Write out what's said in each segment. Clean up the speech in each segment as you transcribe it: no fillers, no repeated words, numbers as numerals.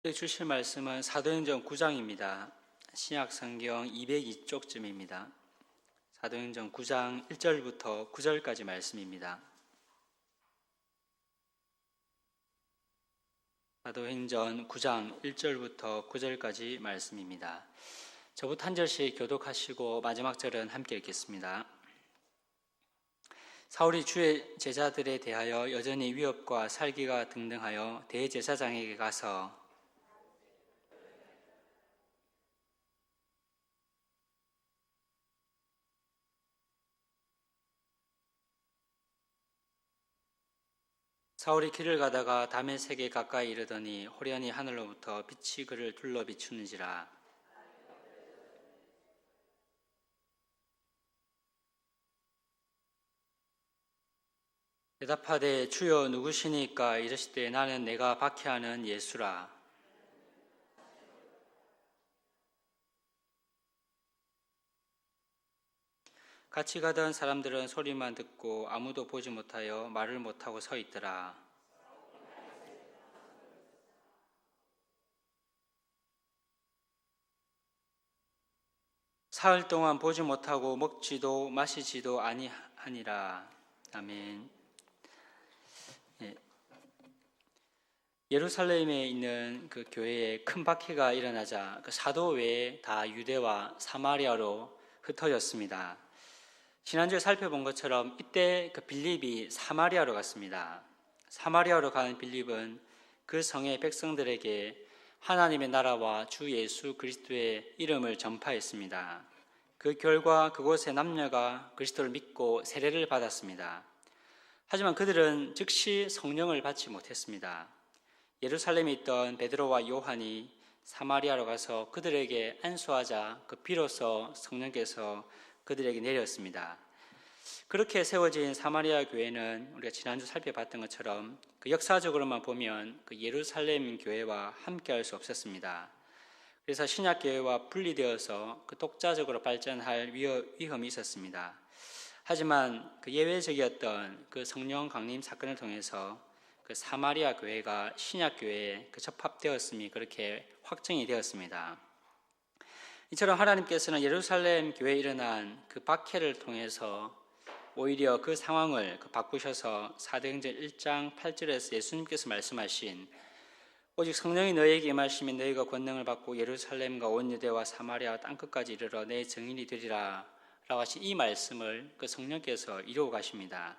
주실 말씀은 사도행전 9장입니다. 신약 성경 202쪽쯤입니다. 사도행전 9장 1절부터 9절까지 말씀입니다. 사도행전 9장 1절부터 9절까지 말씀입니다. 저부터 한 절씩 교독하시고 마지막 절은 함께 읽겠습니다. 사울이 주의 제자들에 대하여 여전히 위협과 살기가 등등하여 대제사장에게 가서 사울이 길을 가다가 다메섹에 가까이 이르더니 호련히 하늘로부터 빛이 그를 둘러 비추는지라. 대답하되 주여 누구시니까? 이르시되 나는 내가 박해하는 예수라. 같이 가던 사람들은 소리만 듣고 아무도 보지 못하여 말을 못하고 서 있더라. 사흘 동안 보지 못하고 먹지도 마시지도 아니하니라. 아멘. 예루살렘에 있는 그 교회에 큰 박해가 일어나자 그 사도 외에 다 유대와 사마리아로 흩어졌습니다. 지난주에 살펴본 것처럼 이때 그 빌립이 사마리아로 갔습니다. 사마리아로 가는 빌립은 그 성의 백성들에게 하나님의 나라와 주 예수 그리스도의 이름을 전파했습니다. 그 결과 그곳의 남녀가 그리스도를 믿고 세례를 받았습니다. 하지만 그들은 즉시 성령을 받지 못했습니다. 예루살렘에 있던 베드로와 요한이 사마리아로 가서 그들에게 안수하자 그 비로소 성령께서 그들에게 내렸습니다. 그렇게 세워진 사마리아 교회는 우리가 지난주 살펴봤던 것처럼 그 역사적으로만 보면 그 예루살렘 교회와 함께할 수 없었습니다. 그래서 신약 교회와 분리되어서 그 독자적으로 발전할 위험이 있었습니다. 하지만 그 예외적이었던 그 성령 강림 사건을 통해서 그 사마리아 교회가 신약 교회에 그 접합되었음이 그렇게 확정이 되었습니다. 이처럼 하나님께서는 예루살렘 교회에 일어난 그 박해를 통해서 오히려 그 상황을 바꾸셔서 사도행전 1장 8절에서 예수님께서 말씀하신 오직 성령이 너희에게 임하시면 너희가 권능을 받고 예루살렘과 온 유대와 사마리아 땅끝까지 이르러 내 증인이 되리라 라고 하신 이 말씀을 그 성령께서 이루어 가십니다.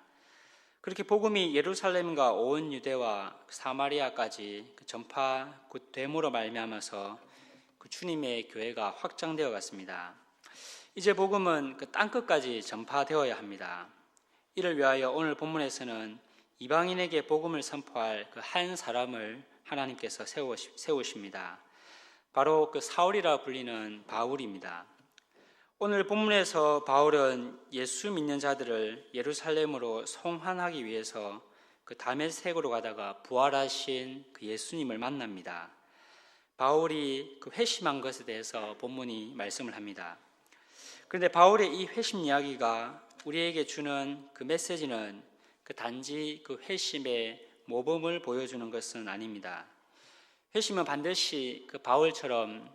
그렇게 복음이 예루살렘과 온 유대와 사마리아까지 전파됨으로 말미암아서 그 주님의 교회가 확장되어 갔습니다. 이제 복음은 그 땅끝까지 전파되어야 합니다. 이를 위하여 오늘 본문에서는 이방인에게 복음을 선포할 그 한 사람을 하나님께서 세우십니다. 바로 그 사울이라 불리는 바울입니다. 오늘 본문에서 바울은 예수 믿는 자들을 예루살렘으로 송환하기 위해서 그 다메섹으로 가다가 부활하신 그 예수님을 만납니다. 바울이 그 회심한 것에 대해서 본문이 말씀을 합니다. 그런데 바울의 이 회심 이야기가 우리에게 주는 그 메시지는 그 단지 그 회심의 모범을 보여주는 것은 아닙니다. 회심은 반드시 그 바울처럼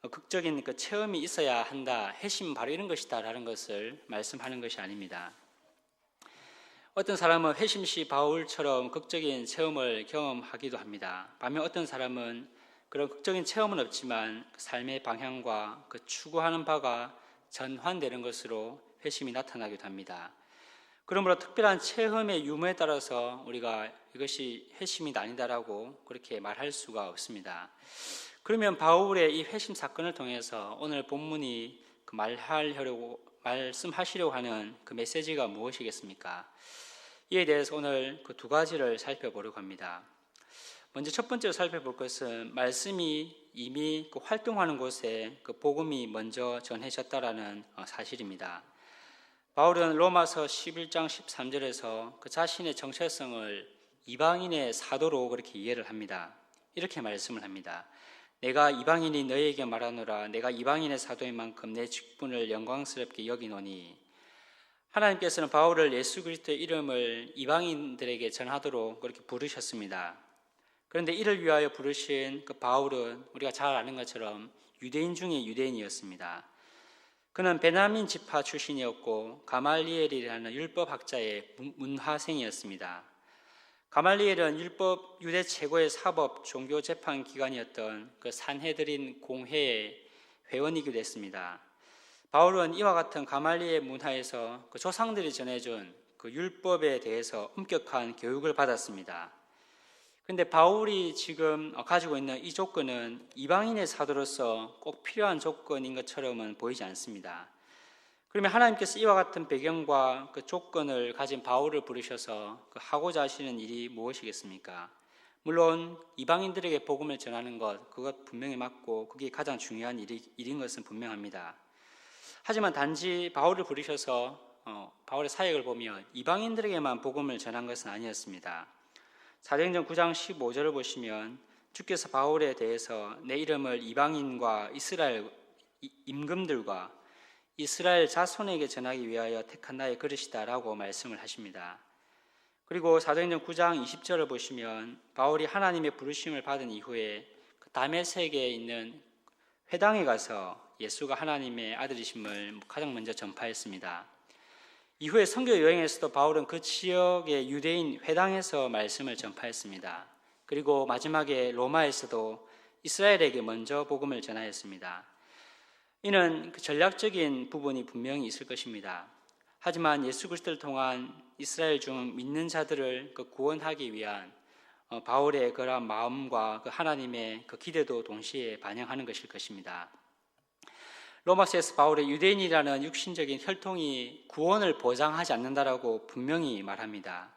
극적인 그 체험이 있어야 한다. 회심은 바로 이런 것이다라는 것을 말씀하는 것이 아닙니다. 어떤 사람은 회심 시 바울처럼 극적인 체험을 경험하기도 합니다. 반면 어떤 사람은 그런 극적인 체험은 없지만 삶의 방향과 그 추구하는 바가 전환되는 것으로 회심이 나타나기도 합니다. 그러므로 특별한 체험의 유무에 따라서 우리가 이것이 회심이 아니다라고 그렇게 말할 수가 없습니다. 그러면 바울의 이 회심 사건을 통해서 오늘 본문이 말씀하시려고 하는 그 메시지가 무엇이겠습니까? 이에 대해서 오늘 그 두 가지를 살펴보려고 합니다. 먼저 첫 번째로 살펴볼 것은 말씀이 이미 그 활동하는 곳에 그 복음이 먼저 전해졌다라는 사실입니다. 바울은 로마서 11장 13절에서 그 자신의 정체성을 이방인의 사도로 그렇게 이해를 합니다. 이렇게 말씀을 합니다. 내가 이방인이 너희에게 말하노라. 내가 이방인의 사도인 만큼 내 직분을 영광스럽게 여기노니. 하나님께서는 바울을 예수 그리스도의 이름을 이방인들에게 전하도록 그렇게 부르셨습니다. 그런데 이를 위하여 부르신 그 바울은 우리가 잘 아는 것처럼 유대인 중에 유대인이었습니다. 그는 베냐민 지파 출신이었고 가말리엘이라는 율법학자의 문화생이었습니다. 가말리엘은 율법 유대 최고의 사법 종교 재판 기관이었던 그 산헤드린 공회의 회원이기도 했습니다. 바울은 이와 같은 가말리엘 문화에서 그 조상들이 전해준 그 율법에 대해서 엄격한 교육을 받았습니다. 그런데 바울이 지금 가지고 있는 이 조건은 이방인의 사도로서 꼭 필요한 조건인 것처럼은 보이지 않습니다. 그러면 하나님께서 이와 같은 배경과 그 조건을 가진 바울을 부르셔서 하고자 하시는 일이 무엇이겠습니까? 물론 이방인들에게 복음을 전하는 것, 그것 분명히 맞고 그게 가장 중요한 일인 것은 분명합니다. 하지만 단지 바울을 부르셔서 바울의 사역을 보면 이방인들에게만 복음을 전한 것은 아니었습니다. 사도행전 9장 15절을 보시면 주께서 바울에 대해서 내 이름을 이방인과 이스라엘 임금들과 이스라엘 자손에게 전하기 위하여 택한 나의 그릇이다라고 말씀을 하십니다. 그리고 사도행전 9장 20절을 보시면 바울이 하나님의 부르심을 받은 이후에 다메섹에 있는 회당에 가서 예수가 하나님의 아들이심을 가장 먼저 전파했습니다. 이후에 선교 여행에서도 바울은 그 지역의 유대인 회당에서 말씀을 전파했습니다. 그리고 마지막에 로마에서도 이스라엘에게 먼저 복음을 전하였습니다. 이는 그 전략적인 부분이 분명히 있을 것입니다. 하지만 예수 그리스도를 통한 이스라엘 중 믿는 자들을 구원하기 위한 바울의 그런 마음과 그 하나님의 그 기대도 동시에 반영하는 것일 것입니다. 로마서에서 바울의 유대인이라는 육신적인 혈통이 구원을 보장하지 않는다라고 분명히 말합니다.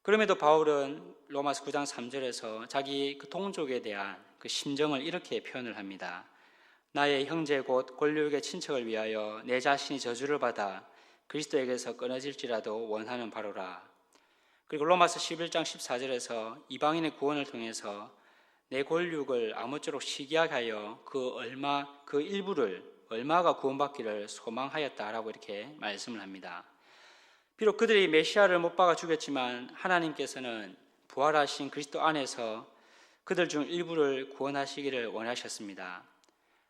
그럼에도 바울은 로마서 9장 3절에서 자기 그 동족에 대한 그 심정을 이렇게 표현을 합니다. 나의 형제 곧 권력의 친척을 위하여 내 자신이 저주를 받아 그리스도에게서 끊어질지라도 원하는 바로라. 그리고 로마서 11장 14절에서 이방인의 구원을 통해서 내 권력을 아무쪼록 시기하게 하여 그 일부를 얼마가 구원받기를 소망하였다라고 이렇게 말씀을 합니다. 비록 그들이 메시아를 못 박아 죽였지만 하나님께서는 부활하신 그리스도 안에서 그들 중 일부를 구원하시기를 원하셨습니다.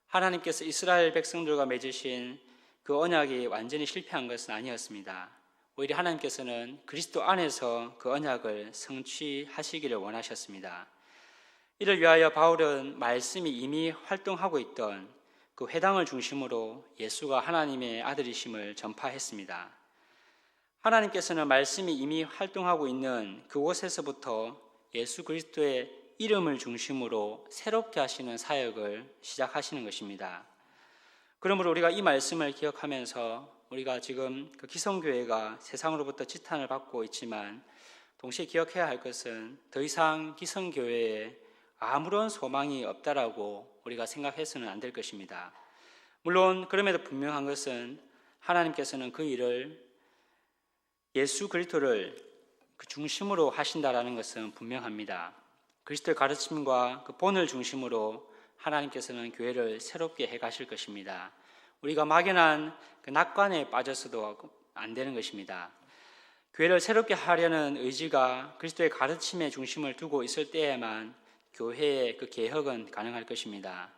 하나님께서 이스라엘 백성들과 맺으신 그 언약이 완전히 실패한 것은 아니었습니다. 오히려 하나님께서는 그리스도 안에서 그 언약을 성취하시기를 원하셨습니다. 이를 위하여 바울은 말씀이 이미 활동하고 있던 그 회당을 중심으로 예수가 하나님의 아들이심을 전파했습니다. 하나님께서는 말씀이 이미 활동하고 있는 그곳에서부터 예수 그리스도의 이름을 중심으로 새롭게 하시는 사역을 시작하시는 것입니다. 그러므로 우리가 이 말씀을 기억하면서 우리가 지금 그 기성교회가 세상으로부터 지탄을 받고 있지만 동시에 기억해야 할 것은 더 이상 기성교회에 아무런 소망이 없다라고 우리가 생각해서는 안 될 것입니다. 물론 그럼에도 분명한 것은 하나님께서는 그 일을 예수 그리스도를 그 중심으로 하신다라는 것은 분명합니다. 그리스도의 가르침과 그 본을 중심으로 하나님께서는 교회를 새롭게 해가실 것입니다. 우리가 막연한 그 낙관에 빠져서도 안 되는 것입니다. 교회를 새롭게 하려는 의지가 그리스도의 가르침에 중심을 두고 있을 때에만 교회의 그 개혁은 가능할 것입니다.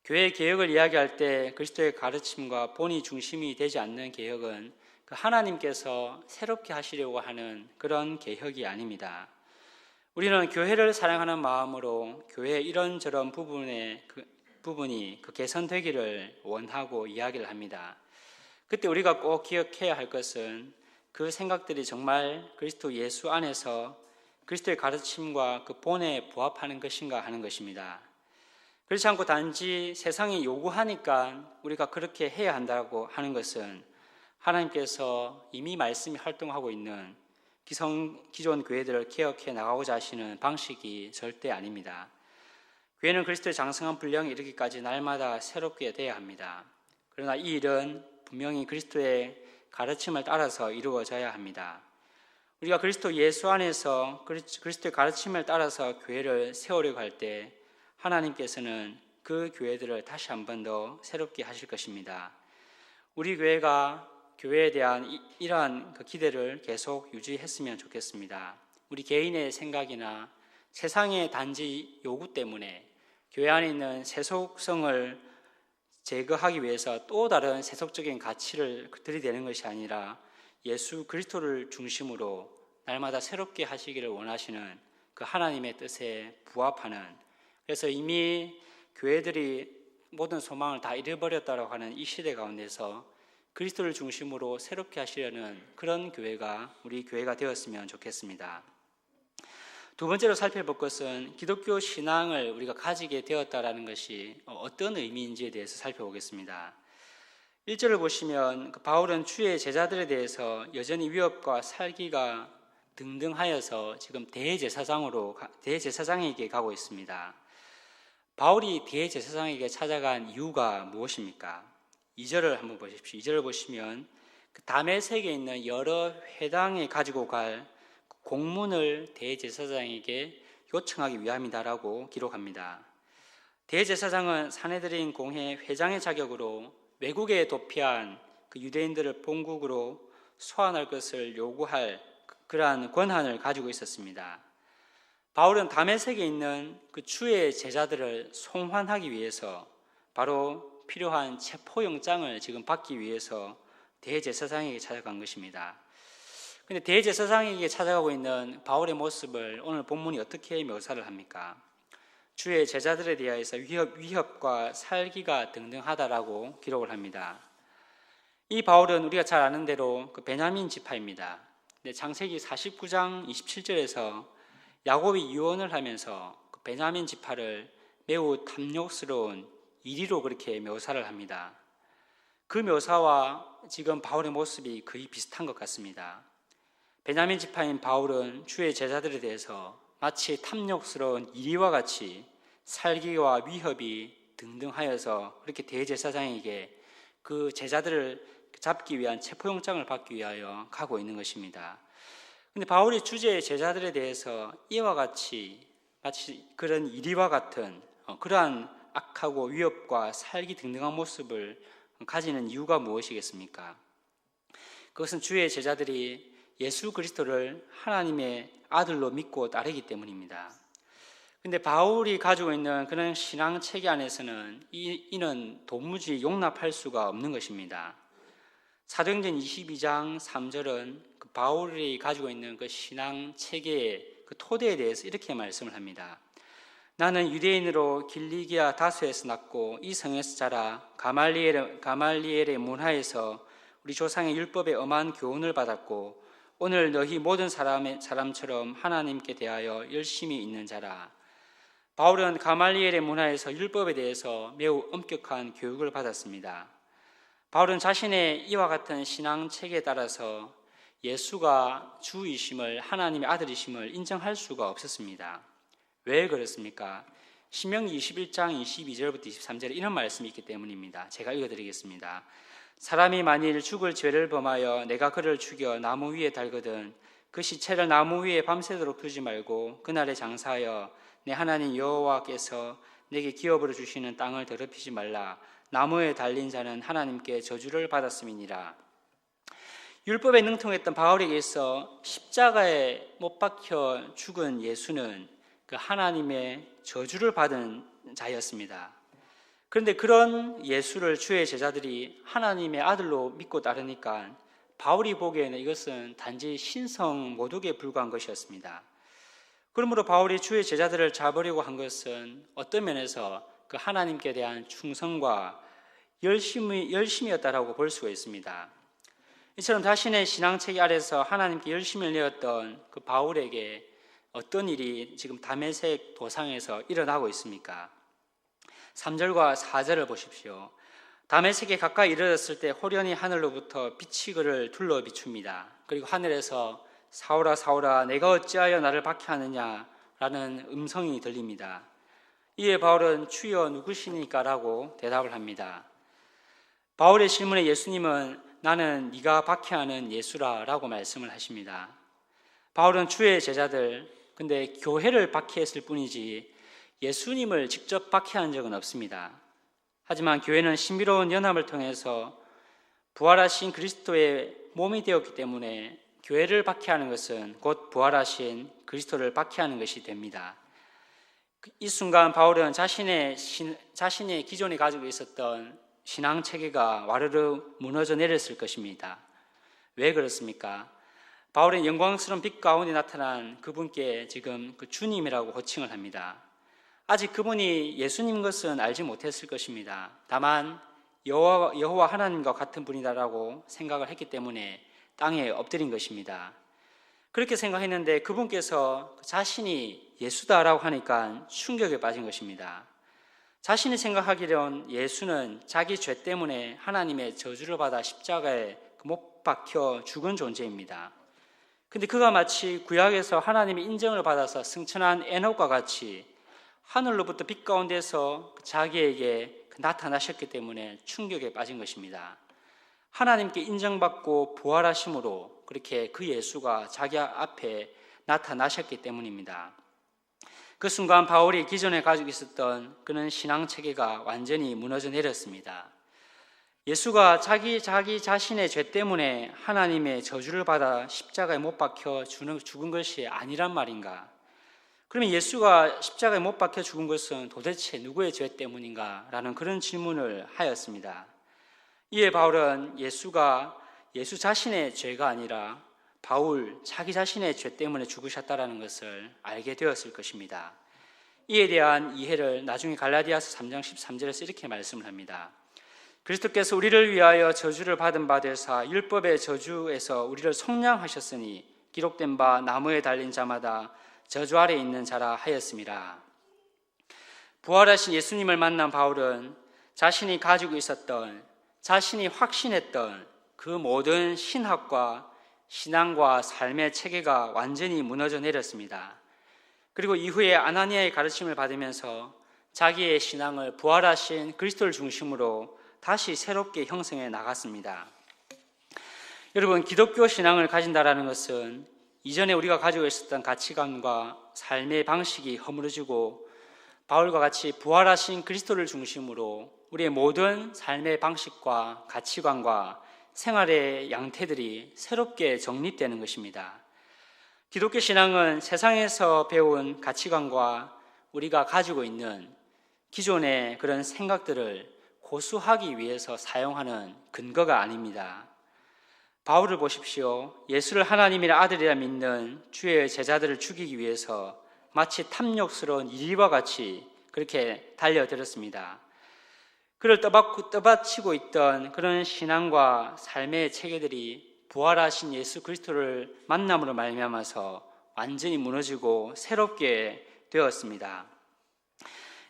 교회의 개혁을 이야기할 때 그리스도의 가르침과 본이 중심이 되지 않는 개혁은 그 하나님께서 새롭게 하시려고 하는 그런 개혁이 아닙니다. 우리는 교회를 사랑하는 마음으로 교회의 이런저런 부분이 개선되기를 원하고 이야기를 합니다. 그때 우리가 꼭 기억해야 할 것은 그 생각들이 정말 그리스도 예수 안에서 그리스도의 가르침과 그 본에 부합하는 것인가 하는 것입니다. 그렇지 않고 단지 세상이 요구하니까 우리가 그렇게 해야 한다고 하는 것은 하나님께서 이미 말씀이 활동하고 있는 기존 교회들을 개혁해 나가고자 하시는 방식이 절대 아닙니다. 교회는 그리스도의 장성한 분량에 이르기까지 날마다 새롭게 돼야 합니다. 그러나 이 일은 분명히 그리스도의 가르침을 따라서 이루어져야 합니다. 우리가 그리스도 예수 안에서 그리스도의 가르침을 따라서 교회를 세우려고 할 때 하나님께서는 그 교회들을 다시 한 번 더 새롭게 하실 것입니다. 우리 교회가 교회에 대한 이러한 그 기대를 계속 유지했으면 좋겠습니다. 우리 개인의 생각이나 세상의 단지 요구 때문에 교회 안에 있는 세속성을 제거하기 위해서 또 다른 세속적인 가치를 들이대는 것이 아니라 예수 그리스도를 중심으로 날마다 새롭게 하시기를 원하시는 그 하나님의 뜻에 부합하는, 그래서 이미 교회들이 모든 소망을 다 잃어버렸다고 하는 이 시대 가운데서 그리스도를 중심으로 새롭게 하시려는 그런 교회가 우리 교회가 되었으면 좋겠습니다. 두 번째로 살펴볼 것은 기독교 신앙을 우리가 가지게 되었다라는 것이 어떤 의미인지에 대해서 살펴보겠습니다. 1절을 보시면 바울은 주의 제자들에 대해서 여전히 위협과 살기가 등등하여서 지금 대제사장에게 가고 있습니다. 바울이 대제사장에게 찾아간 이유가 무엇입니까? 2절을 한번 보십시오. 2절을 보시면 다메섹에 있는 여러 회당에 가지고 갈 공문을 대제사장에게 요청하기 위함이다라고 기록합니다. 대제사장은 사내들인 공회 회장의 자격으로 외국에 도피한 그 유대인들을 본국으로 소환할 것을 요구할 그러한 권한을 가지고 있었습니다. 바울은 다메섹에 있는 그 주의 제자들을 송환하기 위해서 바로 필요한 체포영장을 지금 받기 위해서 대제사장에게 찾아간 것입니다. 그런데 대제사장에게 찾아가고 있는 바울의 모습을 오늘 본문이 어떻게 묘사를 합니까? 주의 제자들에 대하여서 위협과 살기가 등등하다라고 기록을 합니다. 이 바울은 우리가 잘 아는 대로 그 베냐민 지파입니다. 창세기 49장 27절에서 야곱이 유언을 하면서 그 베냐민 지파를 매우 탐욕스러운 이리로 그렇게 묘사를 합니다. 그 묘사와 지금 바울의 모습이 거의 비슷한 것 같습니다. 베냐민 지파인 바울은 주의 제자들에 대해서 마치 탐욕스러운 이리와 같이 살기와 위협이 등등하여서 그렇게 대제사장에게 그 제자들을 잡기 위한 체포영장을 받기 위하여 가고 있는 것입니다. 그런데 바울이 주의 제자들에 대해서 이와 같이 마치 그런 이리와 같은 그러한 악하고 위협과 살기 등등한 모습을 가지는 이유가 무엇이겠습니까? 그것은 주의 제자들이 예수 그리스도를 하나님의 아들로 믿고 따르기 때문입니다. 그런데 바울이 가지고 있는 그런 신앙 체계 안에서는 이는 도무지 용납할 수가 없는 것입니다. 사도행전 22장 3절은 그 바울이 가지고 있는 그 신앙 체계의 그 토대에 대해서 이렇게 말씀을 합니다. 나는 유대인으로 길리기아 다소에서 났고 이 성에서 자라 가말리엘의 문화에서 우리 조상의 율법에 엄한 교훈을 받았고 오늘 너희 모든 사람처럼 하나님께 대하여 열심히 있는 자라. 바울은 가말리엘의 문화에서 율법에 대해서 매우 엄격한 교육을 받았습니다. 바울은 자신의 이와 같은 신앙 체계에 따라서 예수가 주이심을, 하나님의 아들이심을 인정할 수가 없었습니다. 왜 그렇습니까? 신명기 21장 22절부터 23절에 이런 말씀이 있기 때문입니다. 제가 읽어드리겠습니다. 사람이 만일 죽을 죄를 범하여 내가 그를 죽여 나무 위에 달거든 그 시체를 나무 위에 밤새도록 두지 말고 그날에 장사하여 내 하나님 여호와께서 내게 기업으로 주시는 땅을 더럽히지 말라. 나무에 달린 자는 하나님께 저주를 받았음이니라. 율법에 능통했던 바울에게 있어 십자가에 못 박혀 죽은 예수는 그 하나님의 저주를 받은 자였습니다. 그런데 그런 예수를 주의 제자들이 하나님의 아들로 믿고 따르니까 바울이 보기에는 이것은 단지 신성 모독에 불과한 것이었습니다. 그러므로 바울이 주의 제자들을 잡으려고 한 것은 어떤 면에서 그 하나님께 대한 충성과 열심이었다라고 볼 수가 있습니다. 이처럼 자신의 신앙체계 아래서 하나님께 열심을 내었던 그 바울에게 어떤 일이 지금 다메섹 도상에서 일어나고 있습니까? 3절과 4절을 보십시오. 다메섹에 가까이 이르렀을 때 호련히 하늘로부터 빛이 그를 둘러 비춥니다. 그리고 하늘에서 사울아 사울아 내가 어찌하여 나를 박해하느냐 라는 음성이 들립니다. 이에 바울은 주여 누구시니까 라고 대답을 합니다. 바울의 질문에 예수님은 나는 네가 박해하는 예수라 라고 말씀을 하십니다. 바울은 주의 제자들, 근데 교회를 박해했을 뿐이지 예수님을 직접 박해한 적은 없습니다. 하지만 교회는 신비로운 연합을 통해서 부활하신 그리스도의 몸이 되었기 때문에 교회를 박해하는 것은 곧 부활하신 그리스도를 박해하는 것이 됩니다. 이 순간 바울은 자신의 기존에 가지고 있었던 신앙 체계가 와르르 무너져 내렸을 것입니다. 왜 그렇습니까? 바울은 영광스러운 빛 가운데 나타난 그분께 지금 그 주님이라고 호칭을 합니다. 아직 그분이 예수님 것은 알지 못했을 것입니다. 다만 여호와 하나님과 같은 분이다라고 생각을 했기 때문에 땅에 엎드린 것입니다. 그렇게 생각했는데 그분께서 자신이 예수다라고 하니까 충격에 빠진 것입니다. 자신이 생각하기론 예수는 자기 죄 때문에 하나님의 저주를 받아 십자가에 못 박혀 죽은 존재입니다. 근데 그가 마치 구약에서 하나님의 인정을 받아서 승천한 에녹과 같이 하늘로부터 빛 가운데서 자기에게 나타나셨기 때문에 충격에 빠진 것입니다. 하나님께 인정받고 부활하심으로 그렇게 그 예수가 자기 앞에 나타나셨기 때문입니다. 그 순간 바울이 기존에 가지고 있었던 그런 신앙 체계가 완전히 무너져 내렸습니다. 예수가 자기 자신의 죄 때문에 하나님의 저주를 받아 십자가에 못 박혀 죽은 것이 아니란 말인가? 그러면 예수가 십자가에 못 박혀 죽은 것은 도대체 누구의 죄 때문인가? 라는 그런 질문을 하였습니다. 이에 바울은 예수가 예수 자신의 죄가 아니라 바울 자기 자신의 죄 때문에 죽으셨다라는 것을 알게 되었을 것입니다. 이에 대한 이해를 나중에 갈라디아서 3장 13절에서 이렇게 말씀을 합니다. 그리스도께서 우리를 위하여 저주를 받은 바 되사 율법의 저주에서 우리를 속량하셨으니 기록된 바 나무에 달린 자마다 저주 아래 있는 자라 하였음이라. 부활하신 예수님을 만난 바울은 자신이 가지고 있었던, 자신이 확신했던 그 모든 신학과 신앙과 삶의 체계가 완전히 무너져 내렸습니다. 그리고 이후에 아나니아의 가르침을 받으면서 자기의 신앙을 부활하신 그리스도를 중심으로 다시 새롭게 형성해 나갔습니다. 여러분, 기독교 신앙을 가진다라는 것은 이전에 우리가 가지고 있었던 가치관과 삶의 방식이 허물어지고 바울과 같이 부활하신 그리스도를 중심으로 우리의 모든 삶의 방식과 가치관과 생활의 양태들이 새롭게 정립되는 것입니다. 기독교 신앙은 세상에서 배운 가치관과 우리가 가지고 있는 기존의 그런 생각들을 고수하기 위해서 사용하는 근거가 아닙니다. 바울을 보십시오. 예수를 하나님이라 아들이라 믿는 주의 제자들을 죽이기 위해서 마치 탐욕스러운 이리와 같이 그렇게 달려들었습니다. 그를 떠받치고 있던 그런 신앙과 삶의 체계들이 부활하신 예수 그리스도를 만남으로 말미암아서 완전히 무너지고 새롭게 되었습니다.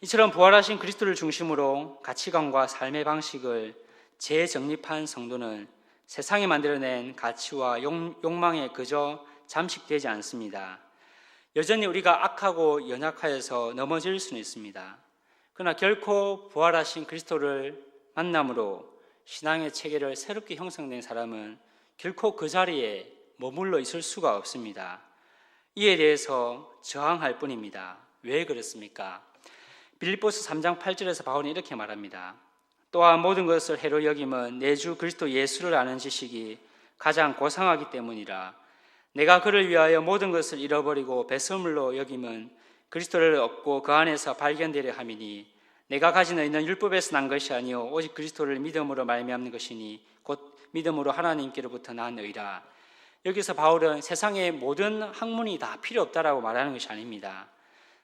이처럼 부활하신 그리스도를 중심으로 가치관과 삶의 방식을 재정립한 성도는 세상이 만들어낸 가치와 욕망에 그저 잠식되지 않습니다. 여전히 우리가 악하고 연약하여서 넘어질 수는 있습니다. 그러나 결코 부활하신 그리스도를 만남으로 신앙의 체계를 새롭게 형성된 사람은 결코 그 자리에 머물러 있을 수가 없습니다. 이에 대해서 저항할 뿐입니다. 왜 그렇습니까? 빌립보서 3장 8절에서 바울은 이렇게 말합니다. 또한 모든 것을 해로 여김은 내 주 그리스도 예수를 아는 지식이 가장 고상하기 때문이라. 내가 그를 위하여 모든 것을 잃어버리고 배설물로 여김은 그리스도를 얻고 그 안에서 발견되려 함이니 내가 가지고 있는 율법에서 난 것이 아니요 오직 그리스도를 믿음으로 말미암는 것이니 곧 믿음으로 하나님께로부터 나느니라. 여기서 바울은 세상의 모든 학문이 다 필요 없다라고 말하는 것이 아닙니다.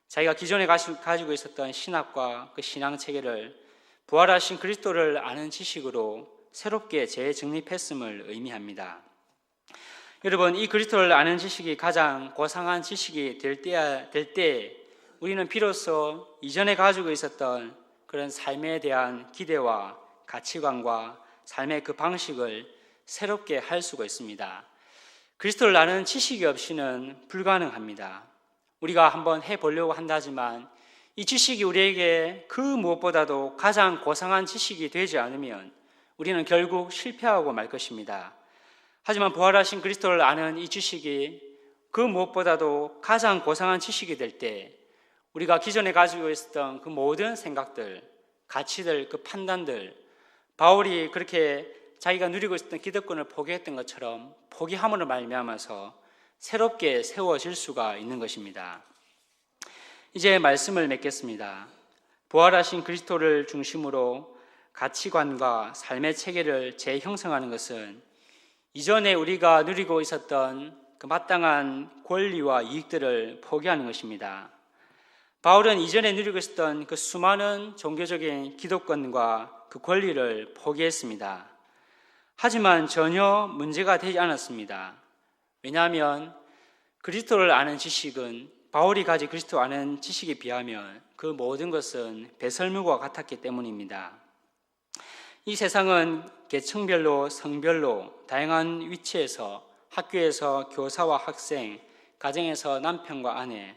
자기가 기존에 가지고 있었던 신학과 그 신앙 체계를 부활하신 그리스도를 아는 지식으로 새롭게 재정립했음을 의미합니다. 여러분, 이 그리스도를 아는 지식이 가장 고상한 지식이 될 때 우리는 비로소 이전에 가지고 있었던 그런 삶에 대한 기대와 가치관과 삶의 그 방식을 새롭게 할 수가 있습니다. 그리스도를 아는 지식이 없이는 불가능합니다. 우리가 한번 해보려고 한다지만 이 지식이 우리에게 그 무엇보다도 가장 고상한 지식이 되지 않으면 우리는 결국 실패하고 말 것입니다. 하지만 부활하신 그리스도를 아는 이 지식이 그 무엇보다도 가장 고상한 지식이 될 때 우리가 기존에 가지고 있었던 그 모든 생각들, 가치들, 그 판단들, 바울이 그렇게 자기가 누리고 있었던 기득권을 포기했던 것처럼 포기함으로 말미암아서 새롭게 세워질 수가 있는 것입니다. 이제 말씀을 맺겠습니다. 부활하신 그리스도를 중심으로 가치관과 삶의 체계를 재형성하는 것은 이전에 우리가 누리고 있었던 그 마땅한 권리와 이익들을 포기하는 것입니다. 바울은 이전에 누리고 있었던 그 수많은 종교적인 기득권과 그 권리를 포기했습니다. 하지만 전혀 문제가 되지 않았습니다. 왜냐하면 그리스도를 아는 지식은 바울이 가진 그리스도 아는 지식에 비하면 그 모든 것은 배설물과 같았기 때문입니다. 이 세상은 계층별로, 성별로, 다양한 위치에서 학교에서 교사와 학생, 가정에서 남편과 아내,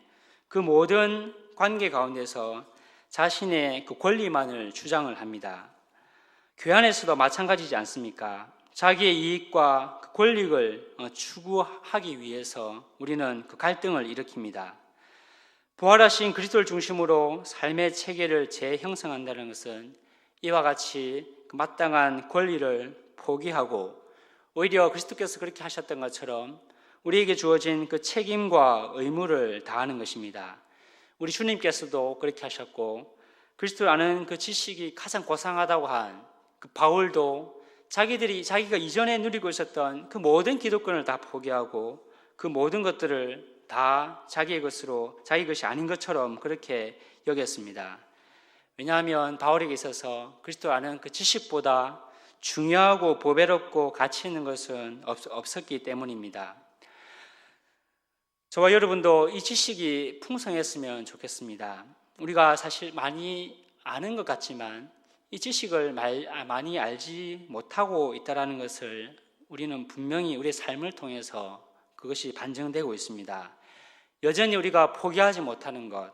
그 모든 관계 가운데서 자신의 그 권리만을 주장을 합니다. 교회 안에서도 마찬가지지 않습니까? 자기의 이익과 그 권리를 추구하기 위해서 우리는 그 갈등을 일으킵니다. 부활하신 그리스도를 중심으로 삶의 체계를 재형성한다는 것은 이와 같이 그 마땅한 권리를 포기하고 오히려 그리스도께서 그렇게 하셨던 것처럼 우리에게 주어진 그 책임과 의무를 다하는 것입니다. 우리 주님께서도 그렇게 하셨고 그리스도를 아는 그 지식이 가장 고상하다고 한 그 바울도 자기가 이전에 누리고 있었던 그 모든 기득권을 다 포기하고 그 모든 것들을 다 자기 것이 아닌 것처럼 그렇게 여겼습니다. 왜냐하면 바울에게 있어서 그리스도를 아는 그 지식보다 중요하고 보배롭고 가치 있는 것은 없었기 때문입니다. 저와 여러분도 이 지식이 풍성했으면 좋겠습니다. 우리가 사실 많이 아는 것 같지만 이 지식을 많이 알지 못하고 있다는 것을 우리는 분명히 우리의 삶을 통해서 그것이 반증되고 있습니다. 여전히 우리가 포기하지 못하는 것,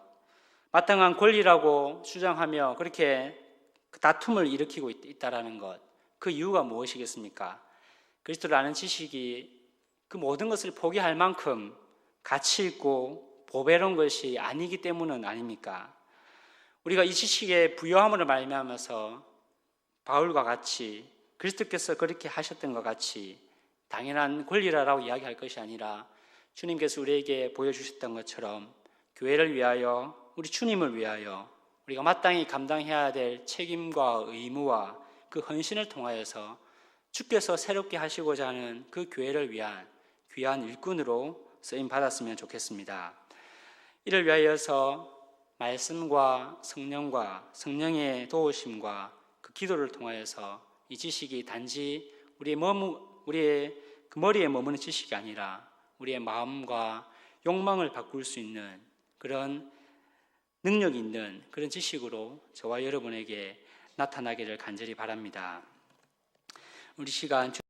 마땅한 권리라고 주장하며 그렇게 다툼을 일으키고 있다는 것, 그 이유가 무엇이겠습니까? 그리스도를 아는 지식이 그 모든 것을 포기할 만큼 가치 있고 보배로운 것이 아니기 때문은 아닙니까? 우리가 이 지식의 부요함으로 말미암아서 바울과 같이 그리스도께서 그렇게 하셨던 것 같이 당연한 권리라고 이야기할 것이 아니라 주님께서 우리에게 보여주셨던 것처럼 교회를 위하여 우리 주님을 위하여 우리가 마땅히 감당해야 될 책임과 의무와 그 헌신을 통하여서 주께서 새롭게 하시고자 하는 그 교회를 위한 귀한 일꾼으로 쓰임 받았으면 좋겠습니다. 이를 위하여서 말씀과 성령의 도우심과 그 기도를 통하여서 이 지식이 단지 우리의 그 머리에 머무는 지식이 아니라 우리의 마음과 욕망을 바꿀 수 있는 그런 능력이 있는 그런 지식으로 저와 여러분에게 나타나기를 간절히 바랍니다. 우리 시간